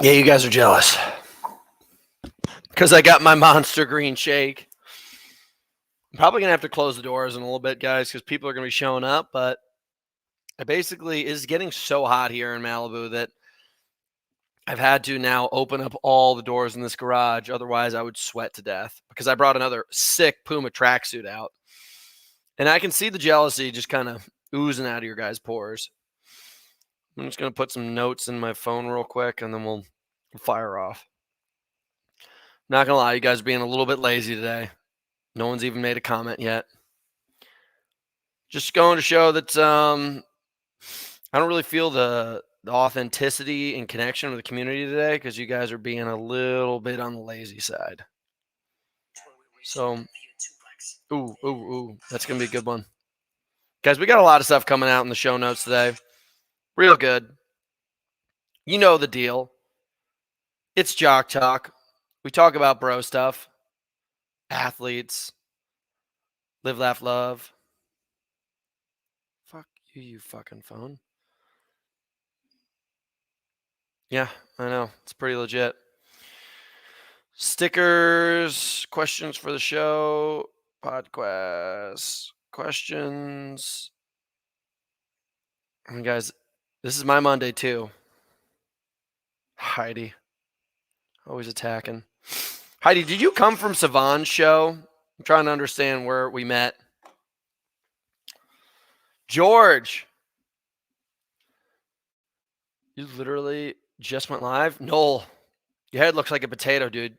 Yeah, you guys are jealous. Because I got my Monster Green Shake. I'm probably going to have to close the doors in a little bit, guys, because people are going to be showing up. But it basically is getting so hot here in Malibu that I've had to now open up all the doors in this garage. Otherwise, I would sweat to death because I brought another sick Puma tracksuit out. And I can see the jealousy just kind of oozing out of your guys' pores. I'm just going to put some notes in my phone real quick, and then we'll fire off. Not going to lie, you guys are being a little bit lazy today. No one's even made a comment yet. Just going to show that I don't really feel the authenticity and connection with the community today because you guys are being a little bit on the lazy side. So, ooh, that's going to be a good one. Guys, we got a lot of stuff coming out in the show notes today. Real good. You know the deal. It's Jock Talk. We talk about bro stuff, athletes, live, laugh, love. Fuck you, you fucking phone. Yeah, I know. It's pretty legit. Stickers, questions for the show, podcast, questions. And guys, this is my Monday too. Heidi. Always attacking. Heidi, did you come from Savon's show? I'm trying to understand where we met. George. You literally just went live? Noel, your head looks like a potato, dude.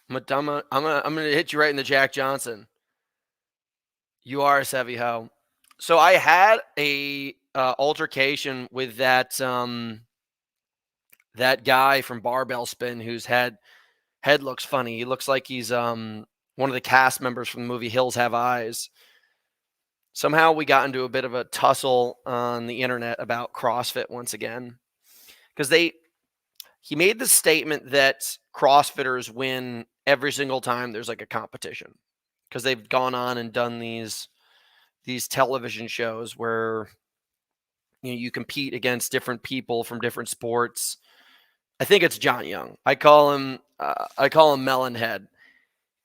I'm gonna hit you right in the Jack Johnson. You are a savvy hoe. So I had a altercation with that guy from Barbell Spin whose head looks funny. He looks like he's one of the cast members from the movie Hills Have Eyes. Somehow we got into a bit of a tussle on the internet about CrossFit once again. Because he made the statement that CrossFitters win every single time there's like a competition. Because they've gone on and done these television shows where you compete against different people from different sports. I think it's John Young. I call him Melonhead.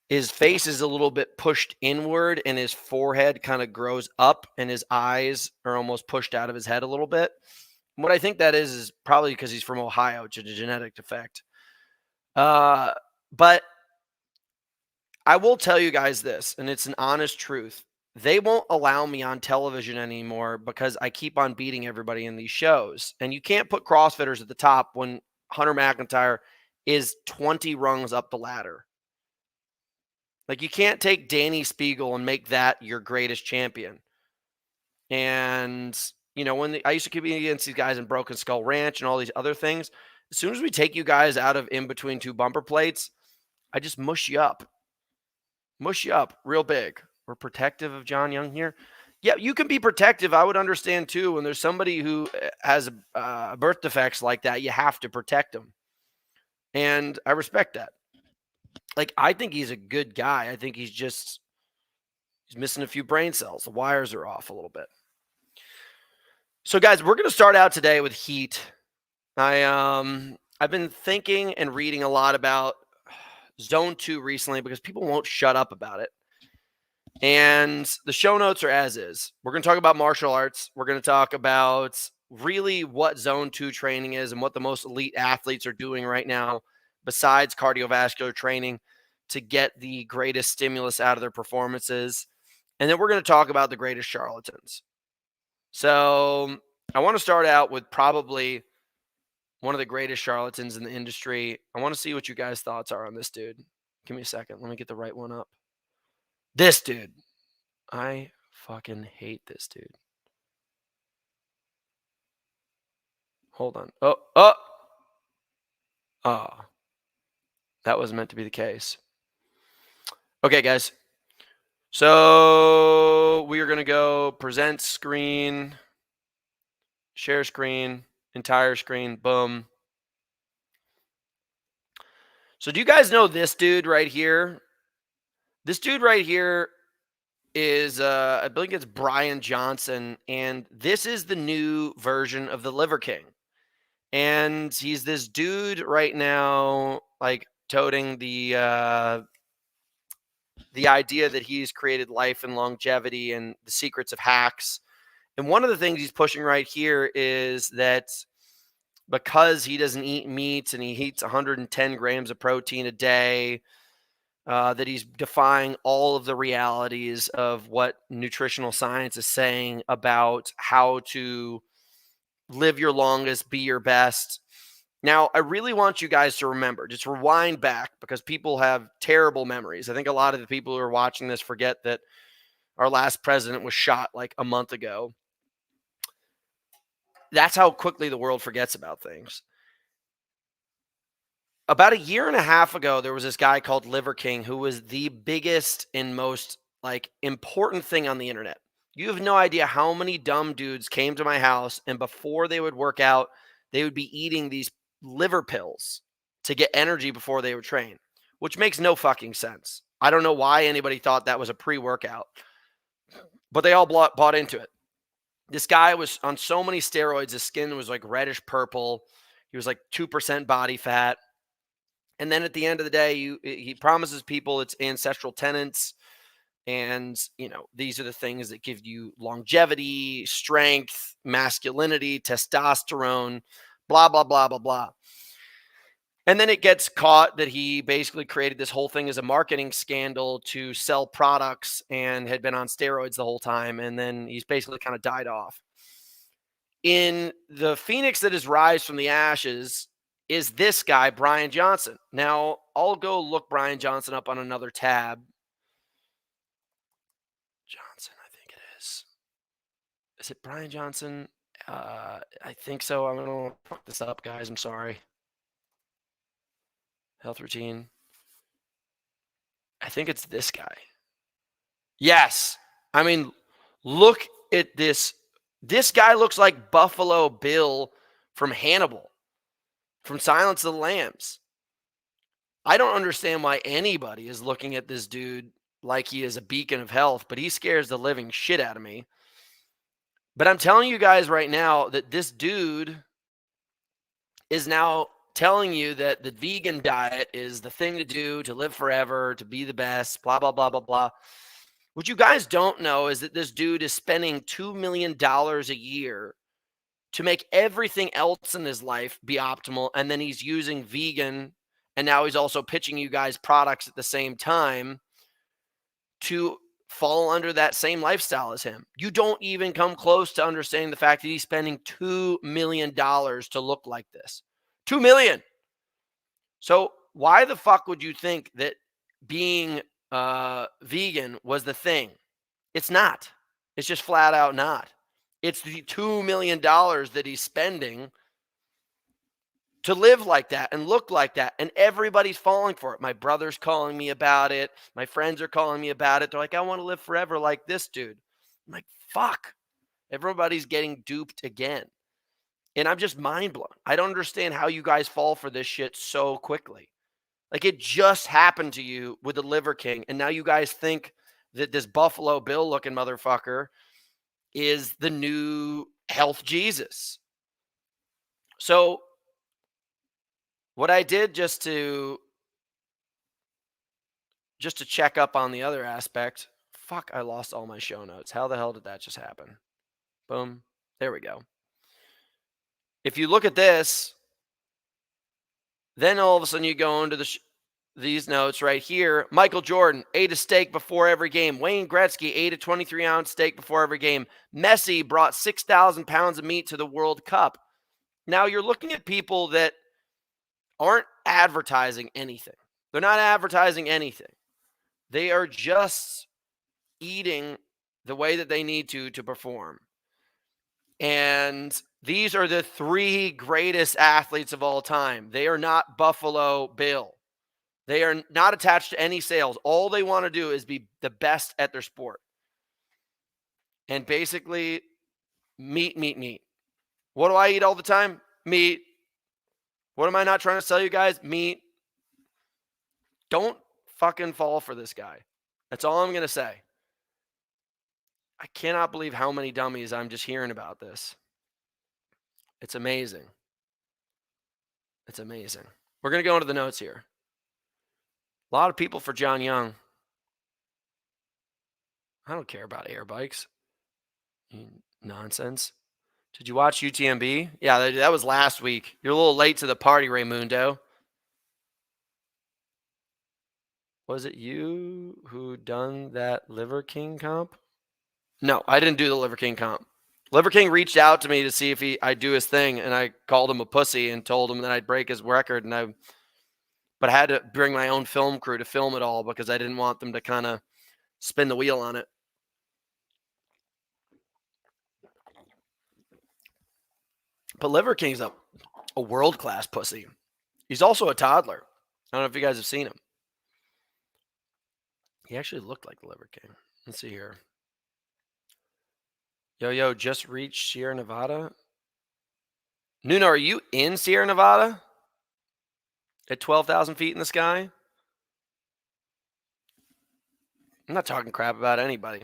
His face is a little bit pushed inward and his forehead kind of grows up and his eyes are almost pushed out of his head a little bit. And what I think that is probably because he's from Ohio. It's a genetic defect. But I will tell you guys this, and it's an honest truth. They won't allow me on television anymore because I keep on beating everybody in these shows. And you can't put CrossFitters at the top when Hunter McIntyre is 20 rungs up the ladder. Like, you can't take Danny Spiegel and make that your greatest champion. And, when I used to compete against these guys in Broken Skull Ranch and all these other things, as soon as we take you guys out of in between two bumper plates, I just mush you up. Mush you up real big. We're protective of John Young here. Yeah, you can be protective. I would understand too. When there's somebody who has birth defects like that, you have to protect them. And I respect that. Like, I think he's a good guy. I think he's missing a few brain cells. The wires are off a little bit. So, guys, we're going to start out today with heat. I've been thinking and reading a lot about Zone 2 recently because people won't shut up about it. And the show notes are as is. We're going to talk about martial arts. We're going to talk about really what Zone 2 training is and what the most elite athletes are doing right now besides cardiovascular training to get the greatest stimulus out of their performances. And then we're going to talk about the greatest charlatans. So I want to start out with probably one of the greatest charlatans in the industry. I want to see what you guys' thoughts are on this dude. Give me a second. Let me get the right one up. This dude. I fucking hate this dude. Hold on. Oh. That was meant to be the case. Okay, guys. So we are going to go present screen, share screen, entire screen, boom. So do you guys know this dude right here? This dude right here is, I believe it's Brian Johnson, and this is the new version of the Liver King. And he's this dude right now, like toting the idea that he's created life and longevity and the secrets of hacks. And one of the things he's pushing right here is that because he doesn't eat meat and he eats 110 grams of protein a day, that he's defying all of the realities of what nutritional science is saying about how to live your longest, be your best. Now, I really want you guys to remember, just rewind back because people have terrible memories. I think a lot of the people who are watching this forget that our last president was shot like a month ago. That's how quickly the world forgets about things. About a year and a half ago, there was this guy called Liver King who was the biggest and most like important thing on the internet. You have no idea how many dumb dudes came to my house and before they would work out, they would be eating these liver pills to get energy before they would train, which makes no fucking sense. I don't know why anybody thought that was a pre-workout, but they all bought into it. This guy was on so many steroids, his skin was like reddish purple. He was like 2% body fat. And then at the end of the day, he promises people it's ancestral tenets. And, these are the things that give you longevity, strength, masculinity, testosterone, blah, blah, blah, blah, blah. And then it gets caught that he basically created this whole thing as a marketing scandal to sell products and had been on steroids the whole time. And then he's basically kind of died off. In the phoenix that is rise from the ashes is this guy, Brian Johnson. Now, I'll go look Brian Johnson up on another tab. Johnson, I think it is. Is it Brian Johnson? I think so. I'm going to fuck this up, guys. I'm sorry. Health routine. I think it's this guy. Yes. I mean, look at this. This guy looks like Buffalo Bill from Hannibal, from Silence of the Lambs. I don't understand why anybody is looking at this dude like he is a beacon of health, but he scares the living shit out of me. But I'm telling you guys right now that this dude is now telling you that the vegan diet is the thing to do to live forever, to be the best, blah, blah, blah, blah, blah. What you guys don't know is that this dude is spending $2 million a year to make everything else in his life be optimal. And then he's using vegan. And now he's also pitching you guys products at the same time to fall under that same lifestyle as him. You don't even come close to understanding the fact that he's spending $2 million to look like this. $2 million. So why the fuck would you think that being vegan was the thing? It's not. It's just flat out not. It's the $2 million that he's spending to live like that and look like that. And everybody's falling for it. My brother's calling me about it. My friends are calling me about it. They're like, I want to live forever like this dude. I'm like, fuck. Everybody's getting duped again. And I'm just mind blown. I don't understand how you guys fall for this shit so quickly. Like it just happened to you with the Liver King. And now you guys think that this Buffalo Bill looking motherfucker is the new health Jesus. So what I did just to check up on the other aspect, fuck, I lost all my show notes. How the hell did that just happen? Boom. There we go. If you look at this, then all of a sudden you go into these notes right here. Michael Jordan ate a steak before every game. Wayne Gretzky ate a 23-ounce steak before every game. Messi brought 6,000 pounds of meat to the World Cup. Now you're looking at people that aren't advertising anything. They're not advertising anything. They are just eating the way that they need to perform. And these are the three greatest athletes of all time. They are not Buffalo Bill. They are not attached to any sales. All they want to do is be the best at their sport. And basically, meat. What do I eat all the time? Meat. What am I not trying to sell you guys? Meat. Don't fucking fall for this guy. That's all I'm going to say. I cannot believe how many dummies I'm just hearing about this. It's amazing. It's amazing. We're going to go into the notes here. A lot of people for John Young. I don't care about air bikes. Nonsense. Did you watch UTMB? Yeah, that was last week. You're a little late to the party, Raymundo. Was it you who done that Liver King comp? No, I didn't do the Liver King comp. Liver King reached out to me to see if I'd do his thing, and I called him a pussy and told him that I'd break his record, but I had to bring my own film crew to film it all because I didn't want them to kind of spin the wheel on it. But Liver King's a world-class pussy. He's also a toddler. I don't know if you guys have seen him. He actually looked like the Liver King. Let's see here. Yo, just reached Sierra Nevada. Nuno, are you in Sierra Nevada? At 12,000 feet in the sky? I'm not talking crap about anybody.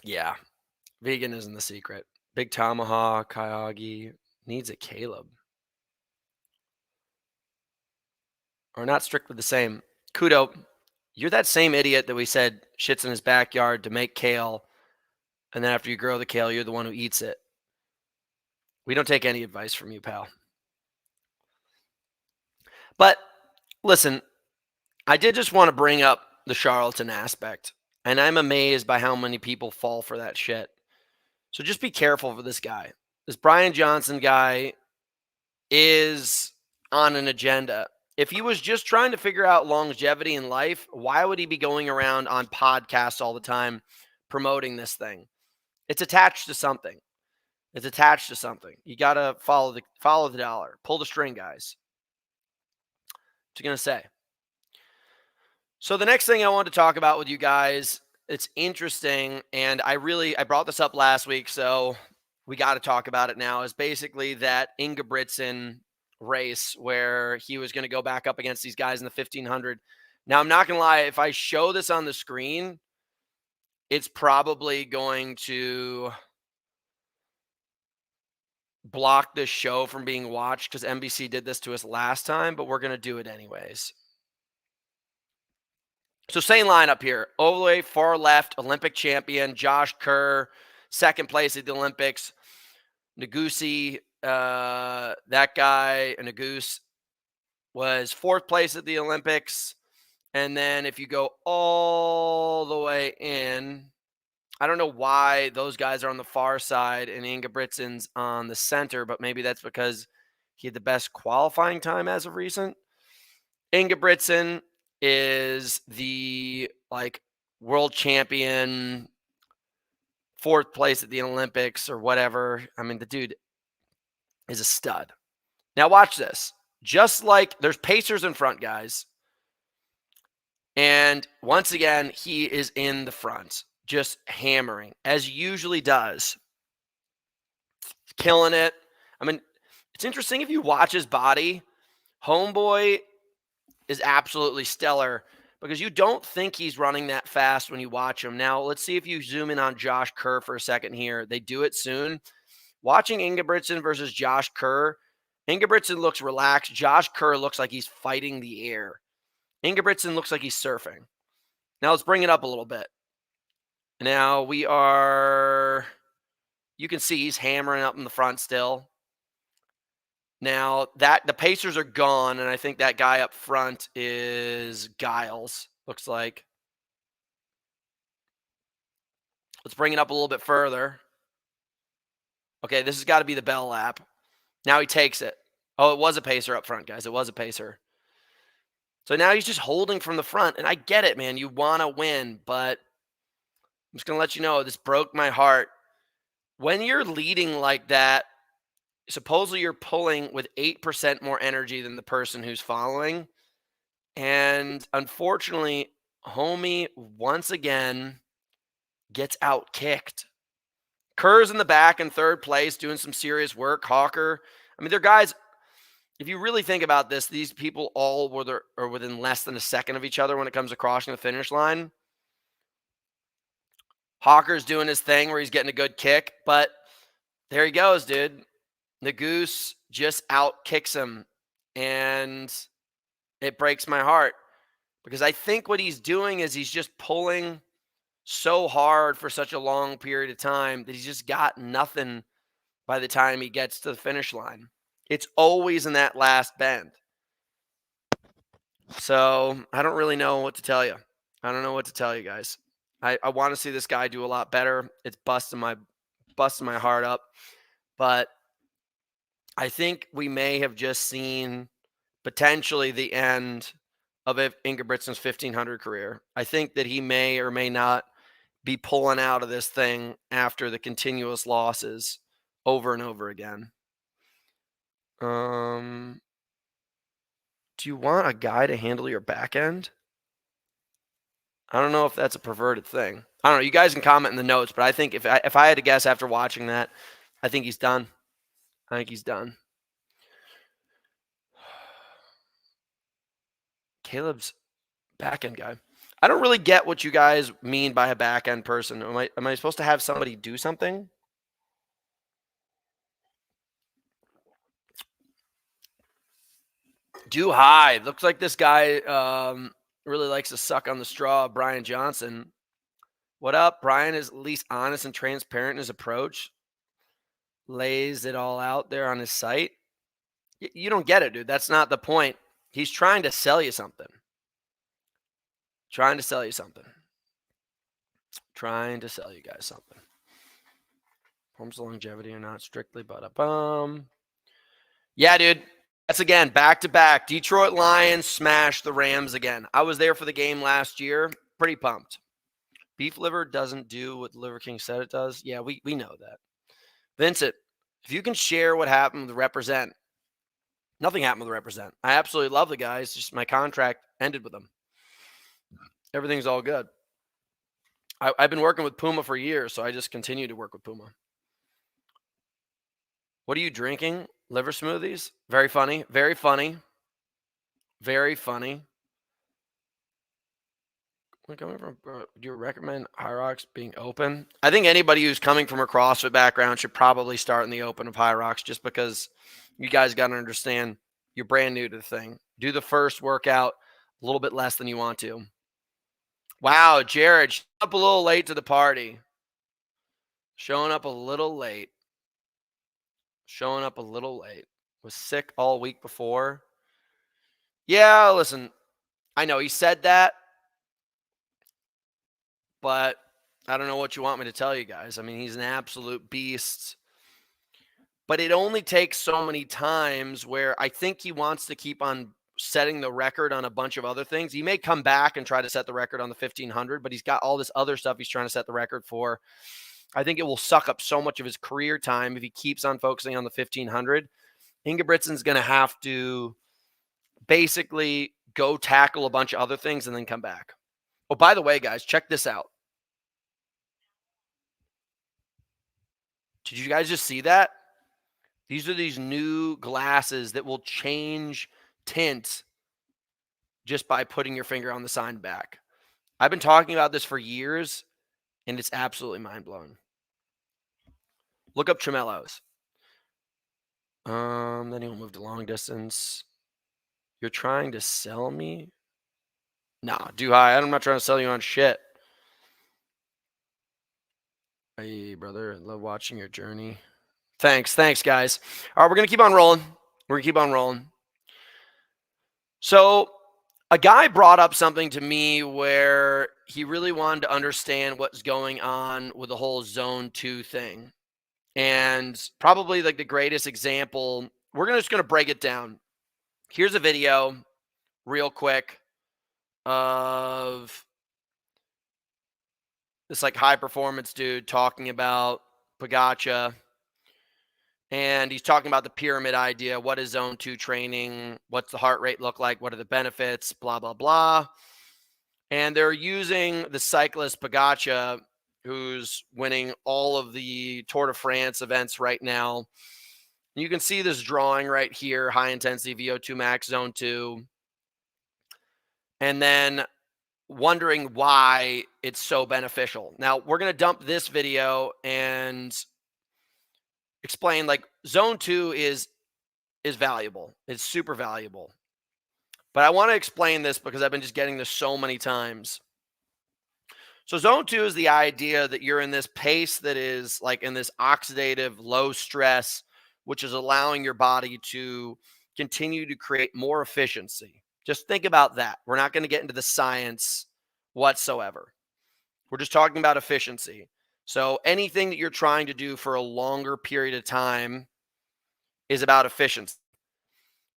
Yeah. Vegan isn't the secret. Big Tomahawk, Kayagi needs a Caleb. Or not strictly the same. Kudo, you're that same idiot that we said shits in his backyard to make kale, and then after you grow the kale, you're the one who eats it. We don't take any advice from you, pal. But listen, I did just want to bring up the charlatan aspect, and I'm amazed by how many people fall for that shit. So just be careful for this guy. This Brian Johnson guy is on an agenda. If he was just trying to figure out longevity in life, why would he be going around on podcasts all the time promoting this thing? It's attached to something. It's attached to something. You got to follow the dollar. Pull the string, guys. What you going to say? So the next thing I want to talk about with you guys, it's interesting, and I brought this up last week, so we got to talk about it now, is basically that Ingebrigtsen race where he was going to go back up against these guys in the 1500. Now, I'm not going to lie, if I show this on the screen, it's probably going to block this show from being watched because NBC did this to us last time, but we're going to do it anyways. So same lineup here. All the way far left, Olympic champion Josh Kerr, second place at the Olympics. Nagusi, that guy, Nagus, was fourth place at the Olympics. And then if you go all the way in, I don't know why those guys are on the far side and Ingebrigtsen's on the center, but maybe that's because he had the best qualifying time as of recent. Ingebrigtsen is the world champion, fourth place at the Olympics or whatever. I mean, the dude is a stud. Now watch this. Just like there's pacers in front, guys. And once again, he is in the front, just hammering, as he usually does. Killing it. I mean, it's interesting if you watch his body. Homeboy is absolutely stellar because you don't think he's running that fast when you watch him. Now, let's see if you zoom in on Josh Kerr for a second here. They do it soon. Watching Ingebrigtsen versus Josh Kerr, Ingebrigtsen looks relaxed. Josh Kerr looks like he's fighting the air. Ingebrigtsen looks like he's surfing. Now, let's bring it up a little bit. Now, you can see he's hammering up in the front still. Now, the pacers are gone, and I think that guy up front is Giles, looks like. Let's bring it up a little bit further. Okay, this has got to be the bell lap. Now he takes it. Oh, it was a pacer up front, guys. It was a pacer. So now he's just holding from the front, and I get it, man. You want to win, but I'm just going to let you know, this broke my heart. When you're leading like that, supposedly you're pulling with 8% more energy than the person who's following. And unfortunately, homie once again gets out kicked. Kerr's in the back in third place doing some serious work. Hawker. I mean, they're guys, if you really think about this, these people all are within less than a second of each other when it comes to crossing the finish line. Hawker's doing his thing where he's getting a good kick, but there he goes, dude. The goose just out kicks him, and it breaks my heart because I think what he's doing is he's just pulling so hard for such a long period of time that he's just got nothing by the time he gets to the finish line. It's always in that last bend. So I don't really know what to tell you. I don't know what to tell you guys. I want to see this guy do a lot better. It's busting my heart up. But I think we may have just seen potentially the end of Ingebrigtsen's 1500 career. I think that he may or may not be pulling out of this thing after the continuous losses over and over again. Do you want a guy to handle your back end? I don't know if that's a perverted thing. I don't know. You guys can comment in the notes, but I think if I had to guess after watching that, I think he's done. I think he's done. Caleb's back end guy. I don't really get what you guys mean by a back end person. Am I supposed to have somebody do something? Do high. Looks like this guy really likes to suck on the straw. Brian Johnson. What up? Brian is at least honest and transparent in his approach. Lays it all out there on his site. You don't get it, dude. That's not the point. He's trying to sell you something. Trying to sell you something. Trying to sell you guys something. Homes longevity or not strictly, but yeah, dude. That's again back to back. Detroit Lions smashed the Rams again. I was there for the game last year. Pretty pumped. Beef liver doesn't do what Liver King said it does. Yeah, we know that. Vincent, if you can share what happened with Represent. Nothing happened with Represent. I absolutely love the guys. Just my contract ended with them. Everything's all good. I've been working with Puma for years, so I just continue to work with Puma. What are you drinking? Liver smoothies? Very funny. Very funny. Very funny. Do you recommend High Rocks being open? I think anybody who's coming from a CrossFit background should probably start in the open of High Rocks just because you guys got to understand you're brand new to the thing. Do the first workout a little bit less than you want to. Wow, Jared, showing up a little late to the party. Showing up a little late. Showing up a little late. Was sick all week before. Yeah, listen, I know he said that, but I don't know what you want me to tell you guys. I mean, he's an absolute beast. But it only takes so many times where I think he wants to keep on setting the record on a bunch of other things. He may come back and try to set the record on the 1500, but he's got all this other stuff he's trying to set the record for. I think it will suck up so much of his career time if he keeps on focusing on the 1500. Ingebrigtsen's going to have to basically go tackle a bunch of other things and then come back. Oh, by the way, guys, check this out. Did you guys just see that? These are these new glasses that will change tint just by putting your finger on the sign back. I've been talking about this for years, and it's absolutely mind-blowing. Look up Tremellos. Then he'll move to long distance. You're trying to sell me? Nah, do high. I'm not trying to sell you on shit. Hey, brother. I love watching your journey. Thanks, guys. All right, we're going to keep on rolling. So a guy brought up something to me where he really wanted to understand what's going on with the whole Zone 2 thing. And probably like the greatest example, we're just going to break it down. Here's a video real quick of this like high performance dude talking about Pogača. And he's talking about the pyramid idea. What is Zone 2 training? What's the heart rate look like? What are the benefits? Blah, blah, blah. And they're using the cyclist Pogača, who's winning all of the Tour de France events right now. You can see this drawing right here, high intensity VO2 max Zone 2. And then wondering why it's so beneficial. Now, we're going to dump this video and explain, like, zone 2 is valuable. It's super valuable. But I want to explain this because I've been just getting this so many times. So zone 2 is the idea that you're in this pace that is like in this oxidative low stress, which is allowing your body to continue to create more efficiency. Just think about that. We're not going to get into the science whatsoever. We're just talking about efficiency. So anything that you're trying to do for a longer period of time is about efficiency.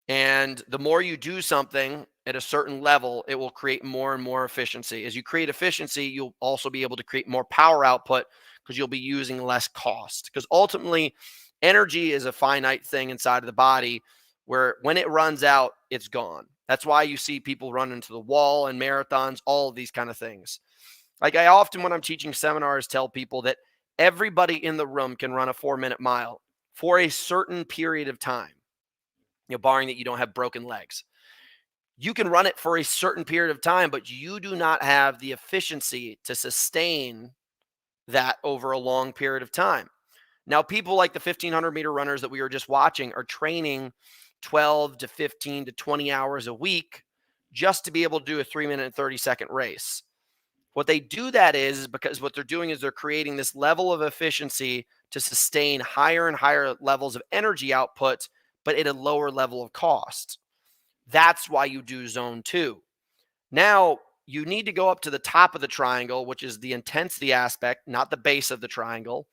And the more you do something at a certain level, it will create more and more efficiency. As you create efficiency, you'll also be able to create more power output because you'll be using less cost. Because ultimately, energy is a finite thing inside of the body where when it runs out, it's gone. That's why you see people run into the wall in marathons, all of these kind of things. Like I often, when I'm teaching seminars, tell people that everybody in the room can run a 4-minute mile for a certain period of time, barring that you don't have broken legs. You can run it for a certain period of time, but you do not have the efficiency to sustain that over a long period of time. Now, people like the 1,500-meter runners that we were just watching are training 12 to 15 to 20 hours a week just to be able to do a 3-minute and 30-second race. What they do that is because what they're doing is they're creating this level of efficiency to sustain higher and higher levels of energy output, but at a lower level of cost. That's why you do zone 2. Now, you need to go up to the top of the triangle, which is the intensity aspect, not the base of the triangle.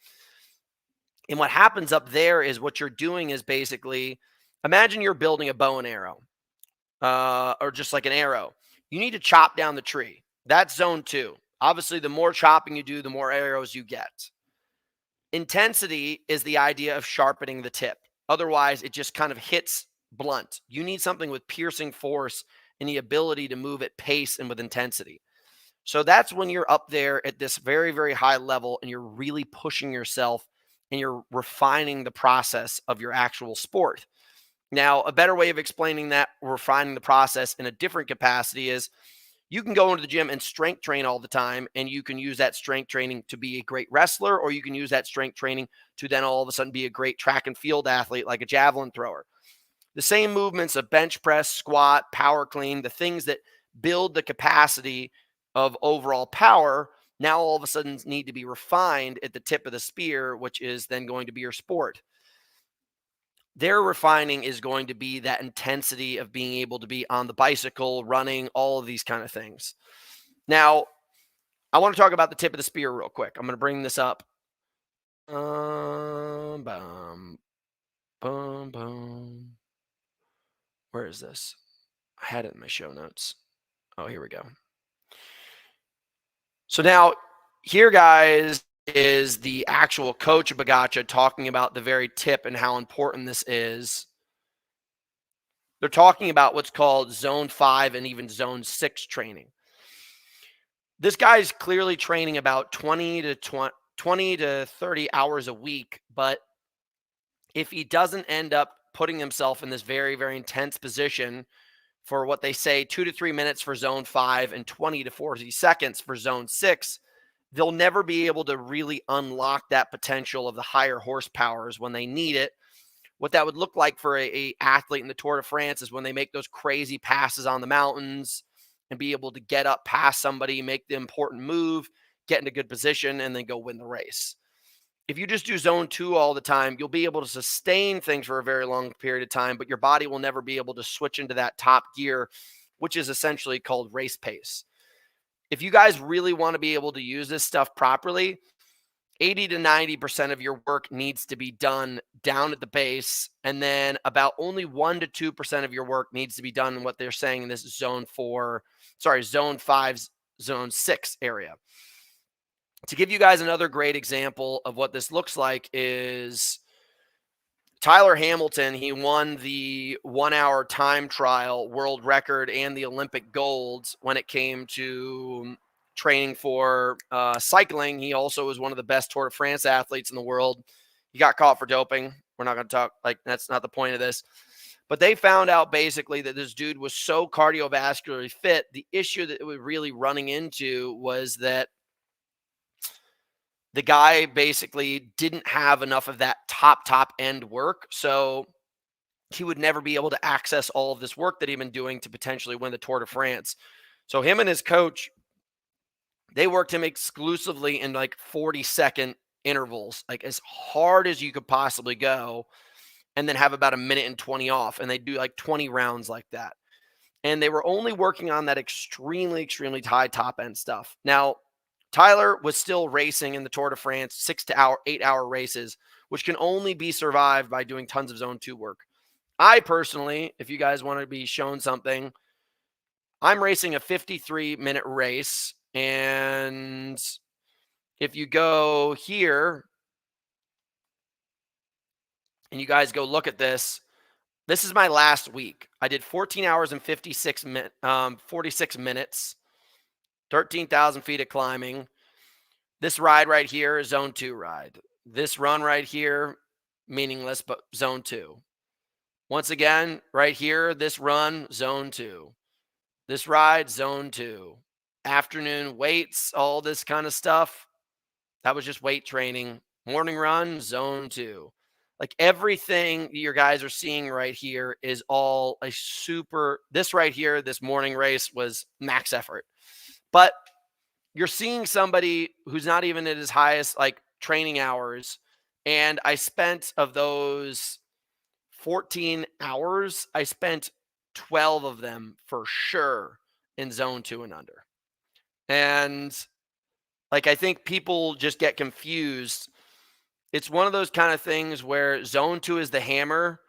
And what happens up there is what you're doing is basically, imagine you're building a bow and arrow, or just like an arrow. You need to chop down the tree. That's zone 2. Obviously, the more chopping you do, the more arrows you get. Intensity is the idea of sharpening the tip. Otherwise, it just kind of hits blunt. You need something with piercing force and the ability to move at pace and with intensity. So that's when you're up there at this very, very high level and you're really pushing yourself and you're refining the process of your actual sport. Now, a better way of explaining that refining the process in a different capacity is you can go into the gym and strength train all the time, and you can use that strength training to be a great wrestler, or you can use that strength training to then all of a sudden be a great track and field athlete like a javelin thrower. The same movements of bench press, squat, power clean, the things that build the capacity of overall power, now all of a sudden need to be refined at the tip of the spear, which is then going to be your sport. Their refining is going to be that intensity of being able to be on the bicycle, running, all of these kind of things. Now, I want to talk about the tip of the spear real quick. I'm going to bring this up. Where is this? I had it in my show notes. Oh, here we go. So now, here, guys, is the actual coach of Bagacha talking about the very tip and how important this is. They're talking about what's called zone 5 and even zone 6 training. This guy's clearly training about 20 to 30 hours a week, but if he doesn't end up putting himself in this very, very intense position for what they say 2 to 3 minutes for zone 5 and 20 to 40 seconds for zone 6, they'll never be able to really unlock that potential of the higher horsepowers when they need it. What that would look like for a athlete in the Tour de France is when they make those crazy passes on the mountains and be able to get up past somebody, make the important move, get in a good position, and then go win the race. If you just do zone 2 all the time, you'll be able to sustain things for a very long period of time, but your body will never be able to switch into that top gear, which is essentially called race pace. If you guys really want to be able to use this stuff properly, 80 to 90% of your work needs to be done down at the base, and then about only 1 to 2% of your work needs to be done in what they're saying in this zone 5, zone 6 area. To give you guys another great example of what this looks like is Tyler Hamilton. He won the 1-hour time trial world record and the Olympic gold when it came to training for cycling. He also was one of the best Tour de France athletes in the world. He got caught for doping. We're not going to talk, like, that's not the point of this. But they found out basically that this dude was so cardiovascularly fit. The issue that it was really running into was that the guy basically didn't have enough of that top end work. So he would never be able to access all of this work that he'd been doing to potentially win the Tour de France. So him and his coach, they worked him exclusively in like 40-second intervals, like as hard as you could possibly go, and then have about a minute and 20 off. And they do like 20 rounds like that. And they were only working on that extremely high top end stuff. Now, Tyler was still racing in the Tour de France, 8 hour races, which can only be survived by doing tons of zone 2 work. I personally, if you guys want to be shown something, I'm racing a 53-minute race. And if you go here and you guys go look at this, this is my last week. I did 14 hours and 46 minutes, 13,000 feet of climbing. This ride right here is zone 2 ride. This run right here, meaningless, but zone 2. Once again, right here, this run, zone 2. This ride, zone 2. Afternoon weights, all this kind of stuff. That was just weight training. Morning run, zone 2. Like everything your guys are seeing right here is all a super, this right here, this morning race was max effort. But you're seeing somebody who's not even at his highest like training hours. And I spent of those 14 hours, I spent 12 of them for sure in zone 2 and under. And like, I think people just get confused. It's one of those kind of things where zone 2 is the hammer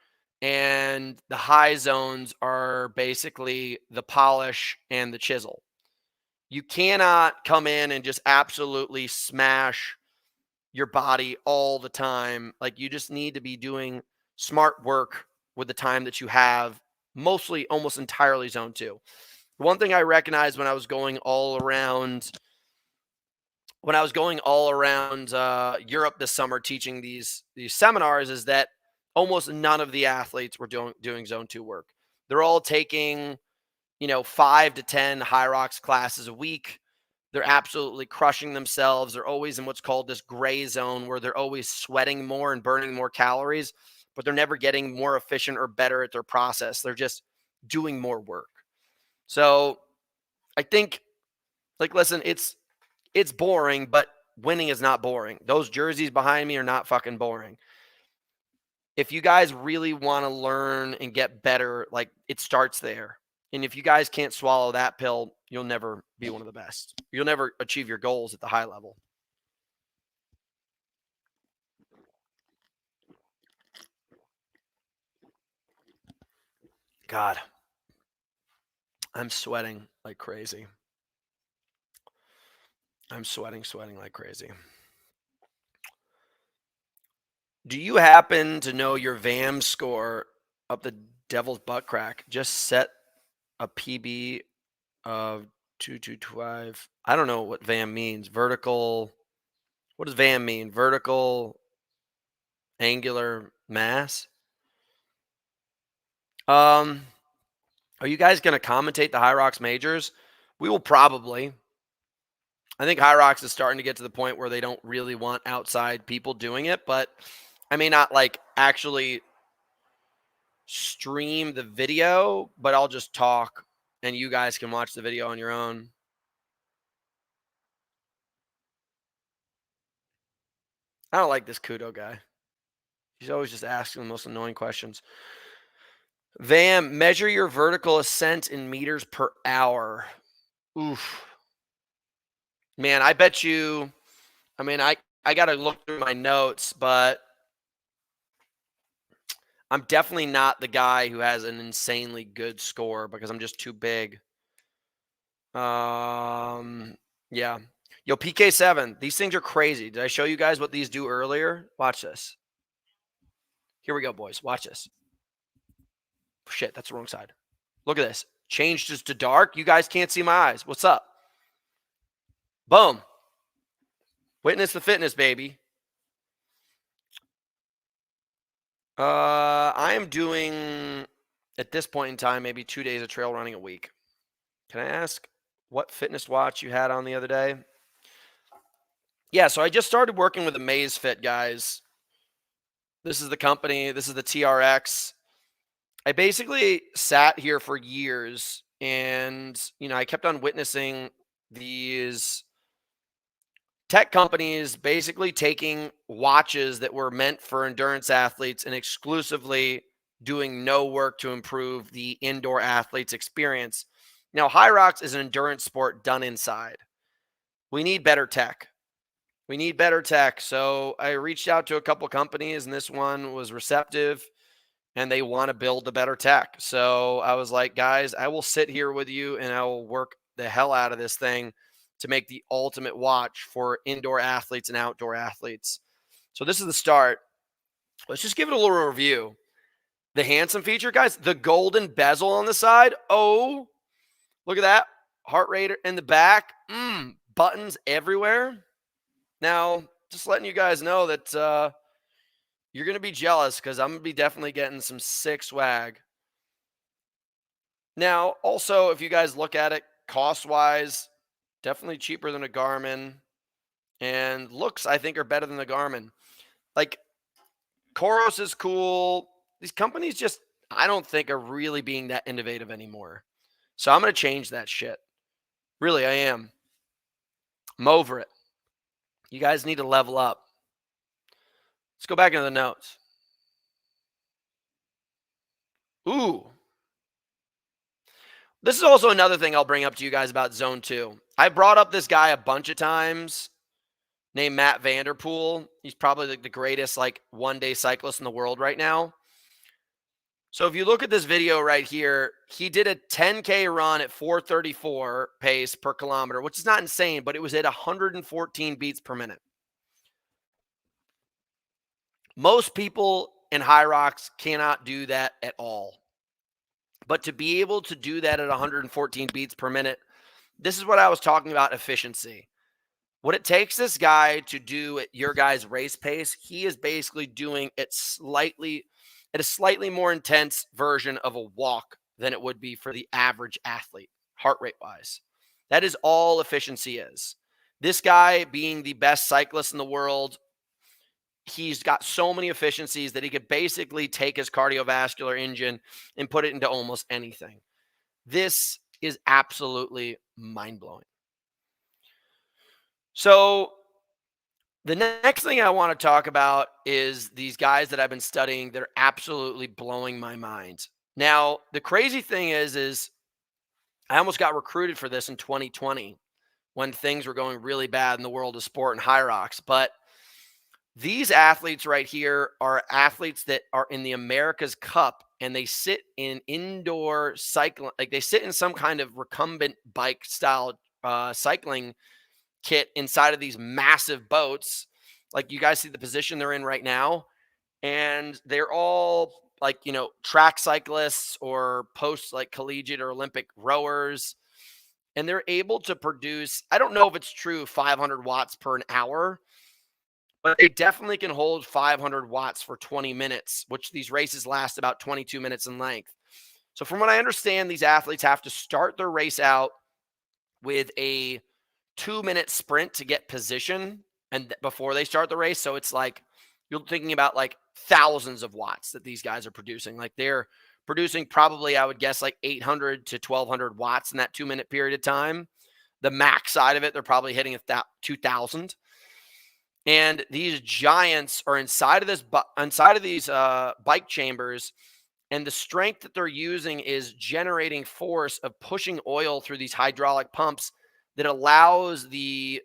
and the high zones are basically the polish and the chisel. You cannot come in and just absolutely smash your body all the time. Like, you just need to be doing smart work with the time that you have, mostly almost entirely zone 2. One thing I recognized when I was going all around Europe this summer teaching these seminars is that almost none of the athletes were doing zone 2 work. They're all taking, 5 to 10 high rocks classes a week. They're absolutely crushing themselves. They're always in what's called this gray zone where they're always sweating more and burning more calories, but they're never getting more efficient or better at their process. They're just doing more work. So I think, like, listen, it's boring, but winning is not boring. Those jerseys behind me are not fucking boring. If you guys really want to learn and get better, like, it starts there. And if you guys can't swallow that pill, you'll never be one of the best. You'll never achieve your goals at the high level. God, I'm sweating like crazy. I'm sweating like crazy. Do you happen to know your VAM score up the devil's butt crack? Just set a PB of 225. I don't know what VAM means. Vertical. What does VAM mean? Vertical angular mass. Are you guys going to commentate the High Rocks majors? We will probably. I think High Rocks is starting to get to the point where they don't really want outside people doing it, but I may not like actually stream the video, but I'll just talk and you guys can watch the video on your own. I don't like this Kudo guy. He's always just asking the most annoying questions. VAM, measure your vertical ascent in meters per hour. Oof. Man, I bet you, I got to look through my notes, but I'm definitely not the guy who has an insanely good score because I'm just too big. Yeah. Yo, PK7, these things are crazy. Did I show you guys what these do earlier? Watch this. Here we go, boys. Watch this. Shit, that's the wrong side. Look at this. Changed just to dark. You guys can't see my eyes. What's up? Boom. Witness the fitness, baby. I am doing at this point in time, maybe 2 days of trail running a week. Can I ask what fitness watch you had on the other day? Yeah, so I just started working with Amazfit, guys. This is the company, this is the TRX. I basically sat here for years and, I kept on witnessing these tech companies basically taking watches that were meant for endurance athletes and exclusively doing no work to improve the indoor athlete's experience. Now, High Rocks is an endurance sport done inside. We need better tech. We need better tech. So I reached out to a couple companies, and this one was receptive and they want to build the better tech. So I was like, guys, I will sit here with you and I will work the hell out of this thing to make the ultimate watch for indoor athletes and outdoor athletes. So this is the start. Let's just give it a little review. The handsome feature, guys, the golden bezel on the side. Oh, look at that. Heart rate in the back. Buttons everywhere. Now, just letting you guys know that you're going to be jealous because I'm going to be definitely getting some sick swag. Now, also, if you guys look at it cost-wise, definitely cheaper than a Garmin. And looks, I think, are better than the Garmin. Like, Coros is cool. These companies just, I don't think, are really being that innovative anymore. So I'm going to change that shit. Really, I am. I'm over it. You guys need to level up. Let's go back into the notes. Ooh. This is also another thing I'll bring up to you guys about Zone 2. I brought up this guy a bunch of times named Matt Vanderpool. He's probably the greatest one-day cyclist in the world right now. So if you look at this video right here, he did a 10K run at 434 pace per kilometer, which is not insane, but it was at 114 beats per minute. Most people in High Rocks cannot do that at all. But to be able to do that at 114 beats per minute, this is what I was talking about, efficiency. What it takes this guy to do at your guys' race pace, he is basically doing it at a slightly more intense version of a walk than it would be for the average athlete, heart rate wise. That is all efficiency is. This guy, being the best cyclist in the world, he's got so many efficiencies that he could basically take his cardiovascular engine and put it into almost anything. This is absolutely mind-blowing. So the next thing I want to talk about is these guys that I've been studying that are absolutely blowing my mind. Now, the crazy thing is I almost got recruited for this in 2020 when things were going really bad in the world of sport and High Rocks. But these athletes right here are athletes that are in the America's Cup, and they sit in indoor cycling, like they sit in some kind of recumbent bike style cycling kit inside of these massive boats. Like you guys see the position they're in right now, and they're all track cyclists or post collegiate or Olympic rowers, and they're able to produce, I don't know if it's true 500 watts per an hour, but they definitely can hold 500 watts for 20 minutes, which these races last about 22 minutes in length. So from what I understand, these athletes have to start their race out with a 2-minute sprint to get position and before they start the race. So it's like you're thinking about thousands of watts that these guys are producing. Like they're producing probably, I would guess, 800 to 1200 watts in that 2-minute period of time. The max side of it, they're probably hitting 2000. And these giants are inside of these bike chambers, and the strength that they're using is generating force of pushing oil through these hydraulic pumps that allows the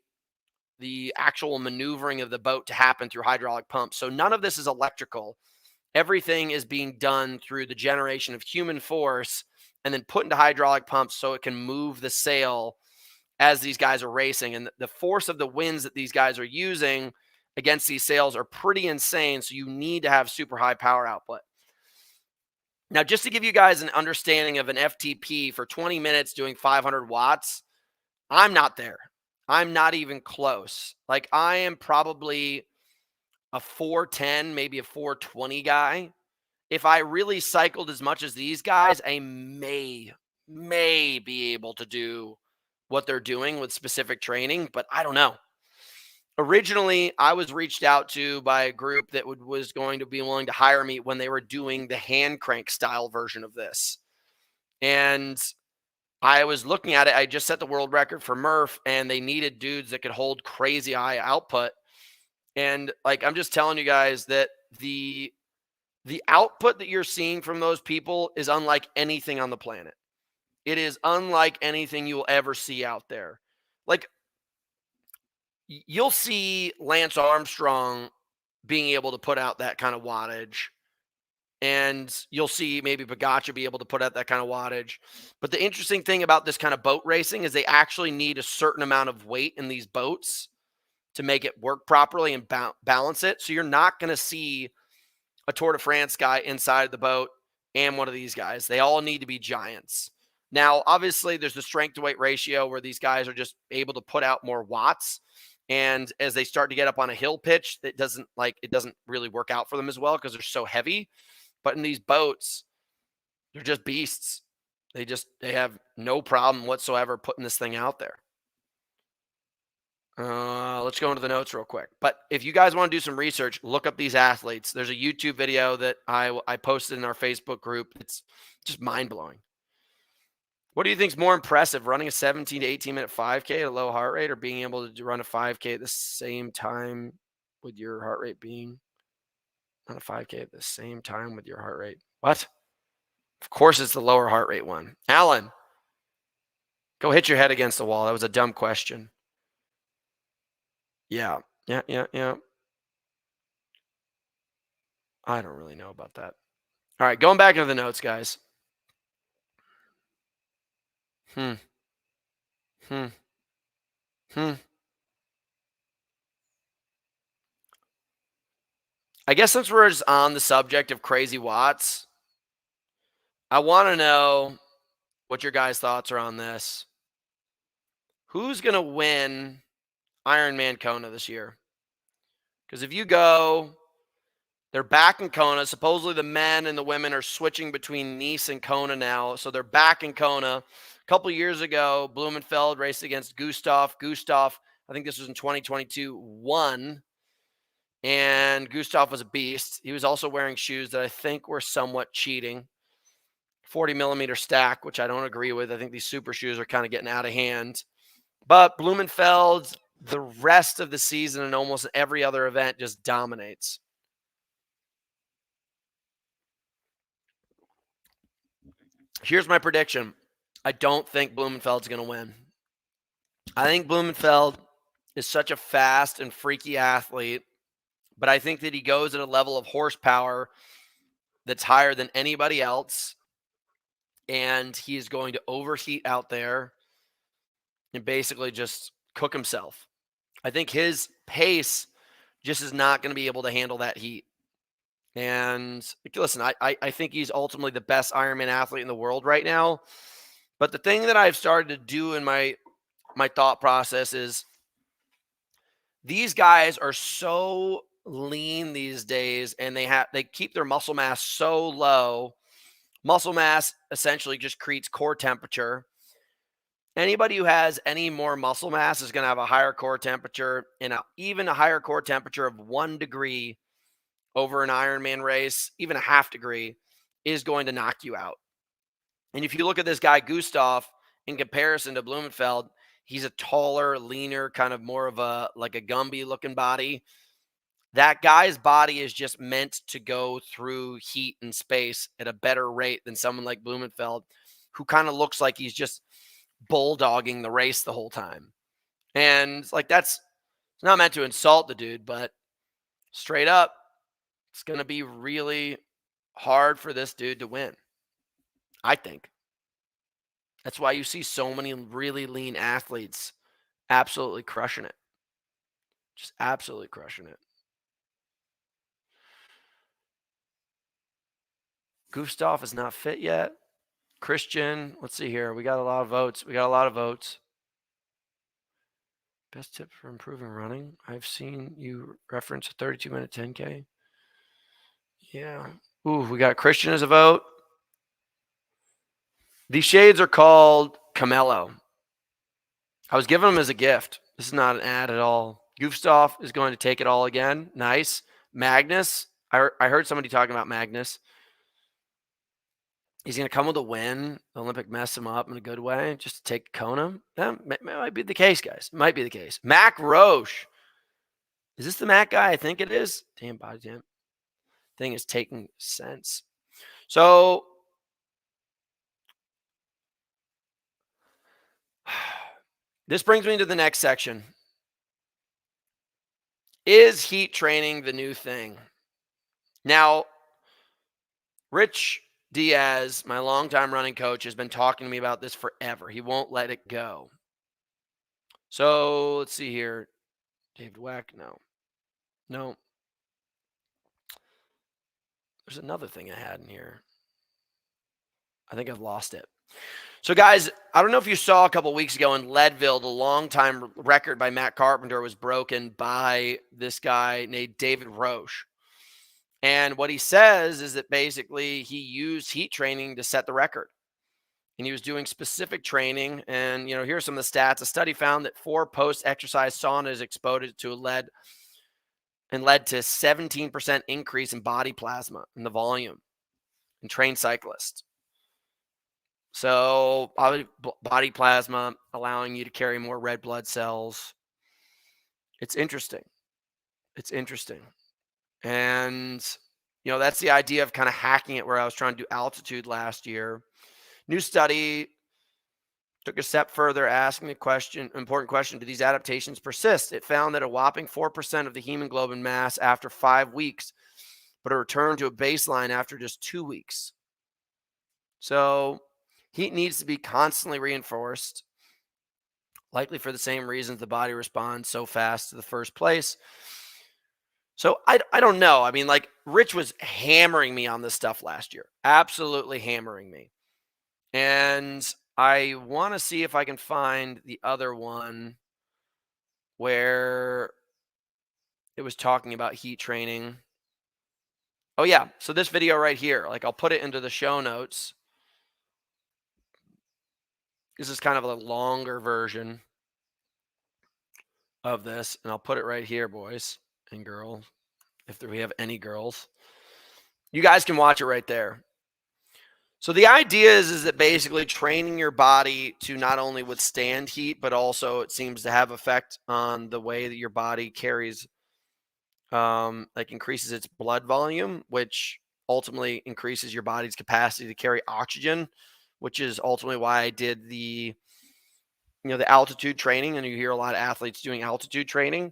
actual maneuvering of the boat to happen through hydraulic pumps. So none of this is electrical. Everything is being done through the generation of human force and then put into hydraulic pumps so it can move the sail as these guys are racing. And the force of the winds that these guys are using against these sails are pretty insane. So you need to have super high power output. Now, just to give you guys an understanding of an FTP for 20 minutes doing 500 watts, I'm not there. I'm not even close. I am probably a 410, maybe a 420 guy. if I really cycled as much as these guys, I may be able to do what they're doing with specific training, but I don't know. Originally, I was reached out to by a group that was going to be willing to hire me when they were doing the hand crank style version of this. And I was looking at it. I just set the world record for Murph, and they needed dudes that could hold crazy high output. And like I'm just telling you guys that the output that you're seeing from those people is unlike anything on the planet. It is unlike anything you will ever see out there. Like you'll see Lance Armstrong being able to put out that kind of wattage. And you'll see maybe Pogacar be able to put out that kind of wattage. But the interesting thing about this kind of boat racing is they actually need a certain amount of weight in these boats to make it work properly and balance it. So you're not going to see a Tour de France guy inside the boat and one of these guys. They all need to be giants. Now, obviously, there's the strength to weight ratio where these guys are just able to put out more watts. And as they start to get up on a hill pitch, it doesn't really work out for them as well because they're so heavy. But in these boats, they're just beasts. They have no problem whatsoever putting this thing out there. Let's go into the notes real quick. But if you guys want to do some research, look up these athletes. There's a YouTube video that I posted in our Facebook group. It's just mind-blowing. What do you think is more impressive, running a 17 to 18-minute 5K at a low heart rate or being able to run a 5K at the same time with your heart rate being on a 5K at the same time with your heart rate? What? Of course it's the lower heart rate one. Alan, go hit your head against the wall. That was a dumb question. Yeah. I don't really know about that. All right, going back into the notes, guys. Hmm. I guess since we're just on the subject of crazy watts, I want to know what your guys' thoughts are on this. Who's going to win Ironman Kona this year? Because if you go, they're back in Kona. Supposedly the men and the women are switching between Nice and Kona now. So they're back in Kona. A couple years ago, Blumenfeld raced against Gustav. Gustav, I think this was in 2022, won. And Gustav was a beast. He was also wearing shoes that I think were somewhat cheating. 40 millimeter stack, which I don't agree with. I think these super shoes are kind of getting out of hand. But Blumenfeld, the rest of the season and almost every other event just dominates. Here's my prediction. I don't think Blumenfeld's going to win. I think Blumenfeld is such a fast and freaky athlete, but I think that he goes at a level of horsepower that's higher than anybody else, and he is going to overheat out there and basically just cook himself. I think his pace just is not going to be able to handle that heat. And listen, I think he's ultimately the best Ironman athlete in the world right now. But the thing that I've started to do in my thought process is these guys are so lean these days, and they keep their muscle mass so low. Muscle mass essentially just creates core temperature. Anybody who has any more muscle mass is going to have a higher core temperature, and even a higher core temperature of 1 degree over an Ironman race, even a half degree, is going to knock you out. And if you look at this guy, Gustav, in comparison to Blumenfeld, he's a taller, leaner, kind of more of a Gumby looking body. That guy's body is just meant to go through heat and space at a better rate than someone like Blumenfeld, who kind of looks like he's just bulldogging the race the whole time. And like it's not meant to insult the dude, but straight up, it's going to be really hard for this dude to win, I think. That's why you see so many really lean athletes absolutely crushing it. Just absolutely crushing it. Gustav is not fit yet. Christian, let's see here. We got a lot of votes. Best tip for improving running? I've seen you reference a 32-minute 10K. Yeah. Ooh, we got Christian as a vote. These shades are called Camelo. I was given them as a gift. This is not an ad at all. Goofstoff is going to take it all again. Nice. Magnus. I heard somebody talking about Magnus. He's going to come with a win. The Olympic mess him up in a good way. Just to take Kona. That might be the case, guys. Might be the case. Mac Roche. Is this the Mac guy? I think it is. Damn, body damn. Thing is taking sense. So this brings me to the next section. Is heat training the new thing? Now, Rich Diaz, my longtime running coach, has been talking to me about this forever. He won't let it go. So let's see here. David Weck, no. No. There's another thing I had in here. I think I've lost it. So, guys, I don't know if you saw a couple weeks ago in Leadville, the longtime record by Matt Carpenter was broken by this guy named David Roche. And what he says is that basically he used heat training to set the record. And he was doing specific training. And, here's some of the stats. A study found that 4 post-exercise saunas exposed to lead and led to 17% increase in body plasma in the volume in trained cyclists. So body plasma allowing you to carry more red blood cells. It's interesting. It's interesting. And, that's the idea of kind of hacking it where I was trying to do altitude last year. New study took a step further, asking the important question, do these adaptations persist? It found that a whopping 4% of the hemoglobin mass after 5 weeks, but a return to a baseline after just 2 weeks. So heat needs to be constantly reinforced, likely for the same reasons the body responds so fast to the first place. So I don't know. I mean, like Rich was hammering me on this stuff last year, absolutely hammering me. And I want to see if I can find the other one where it was talking about heat training. Oh, yeah. So this video right here, like I'll put it into the show notes. This is kind of a longer version of this. And I'll put it right here, boys and girls, if we have any girls. You guys can watch it right there. So the idea is that basically training your body to not only withstand heat, but also it seems to have effect on the way that your body carries, increases its blood volume, which ultimately increases your body's capacity to carry oxygen, which is ultimately why I did the altitude training. And you hear a lot of athletes doing altitude training.